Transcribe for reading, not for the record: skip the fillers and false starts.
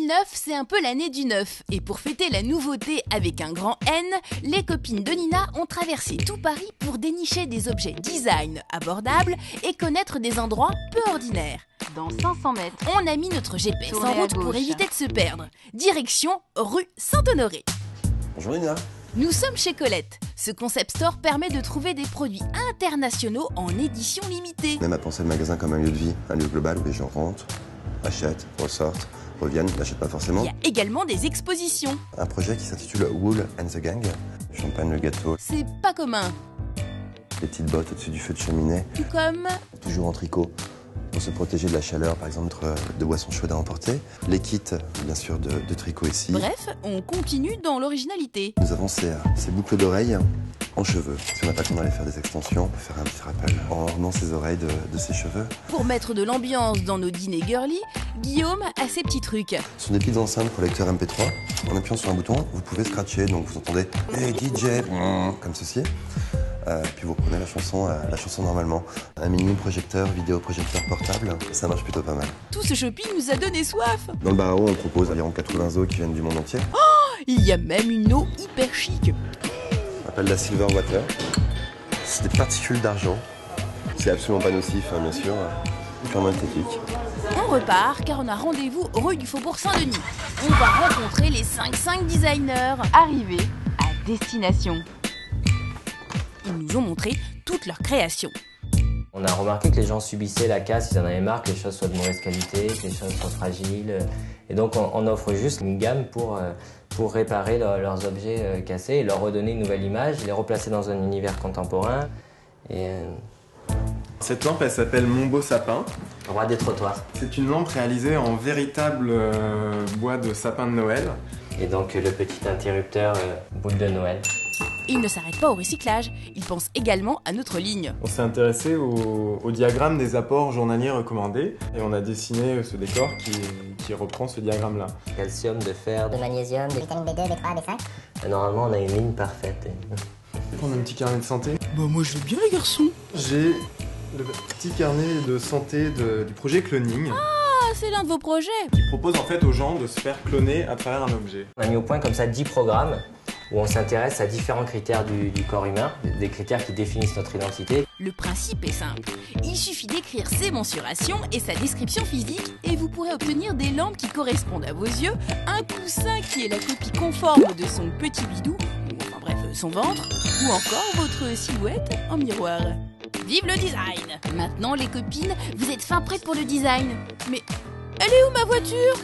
2009, c'est un peu l'année du neuf. Et pour fêter la nouveauté avec un grand N, les copines de Nina ont traversé tout Paris pour dénicher des objets design abordables et connaître des endroits peu ordinaires. Dans 500 mètres, On a mis notre GPS tournez en à route pour gauche. éviter de se perdre. Direction rue Saint-Honoré. Bonjour Nina. Nous sommes chez Colette. Ce concept store permet de trouver des produits internationaux en édition limitée. Même à penser le magasin comme un lieu de vie, un lieu global où les gens rentrent, achètent, ressortent, reviennent, n'achètent pas forcément. Il y a également des expositions. Un projet qui s'intitule Wool and the Gang. Champagne, le gâteau, C'est pas commun. les petites bottes au-dessus du feu de cheminée, Tout comme toujours en tricot. Pour se protéger de la chaleur, par exemple, de boissons chaudes à emporter. Les kits, bien sûr, de tricot ici. Bref, on continue dans l'originalité. Nous avons ces boucles d'oreilles en cheveux. Si on n'a pas le temps d'aller faire des extensions, on peut faire un petit rappel en ornant ses oreilles de ses cheveux. Pour mettre de l'ambiance dans nos dîners girly, Guillaume a ses petits trucs. Ce sont des petites enceintes pour lecteur MP3. En appuyant sur un bouton, vous pouvez scratcher, donc vous entendez « Hey DJ !» comme ceci. Puis vous reprenez la chanson normalement. Un mini projecteur, vidéoprojecteur portable, ça marche plutôt pas mal. Tout ce shopping nous a donné soif. Dans le bar à eau, on propose environ 80 eaux qui viennent du monde entier. Il y a même une eau hyper chic. On appelle la Silver Water. C'est des particules d'argent. C'est absolument pas nocif, hein, bien sûr. Purement esthétique. On repart car on a rendez-vous rue du Faubourg Saint-Denis. On va rencontrer les 5 designers. arrivé à destination. Ils nous ont montré toutes leurs créations. On a remarqué que les gens subissaient la casse, ils en avaient marre que les choses soient de mauvaise qualité, que les choses soient fragiles. Et donc on offre juste une gamme pour réparer leurs objets cassés et leur redonner une nouvelle image, les replacer dans un univers contemporain. Et Cette lampe, elle s'appelle Mon Beau Sapin. roi des trottoirs. C'est une lampe réalisée en véritable bois de sapin de Noël. Et donc le petit interrupteur boule de Noël. Et ils ne s'arrêtent pas au recyclage, ils pensent également à notre ligne. On s'est intéressé au diagramme des apports journaliers recommandés et on a dessiné ce décor qui reprend ce diagramme-là. Calcium, de fer, de magnésium, de vitamine B2, B3, B5. Normalement on a une ligne parfaite. On a un petit carnet de santé. Bah moi je veux bien les garçons. J'ai le petit carnet de santé du projet Cloning Ah, c'est l'un de vos projets. qui propose en fait aux gens de se faire cloner à travers un objet. On a mis au point comme ça 10 programmes où on s'intéresse à différents critères du corps humain, des critères qui définissent notre identité. Le principe est simple. Il suffit d'écrire ses mensurations et sa description physique et vous pourrez obtenir des lampes qui correspondent à vos yeux, un coussin qui est la copie conforme de son petit bidou, ou enfin bref, son ventre, ou encore votre silhouette en miroir. Vive le design! Maintenant les copines, vous êtes fin prêtes pour le design. Mais elle est où ma voiture?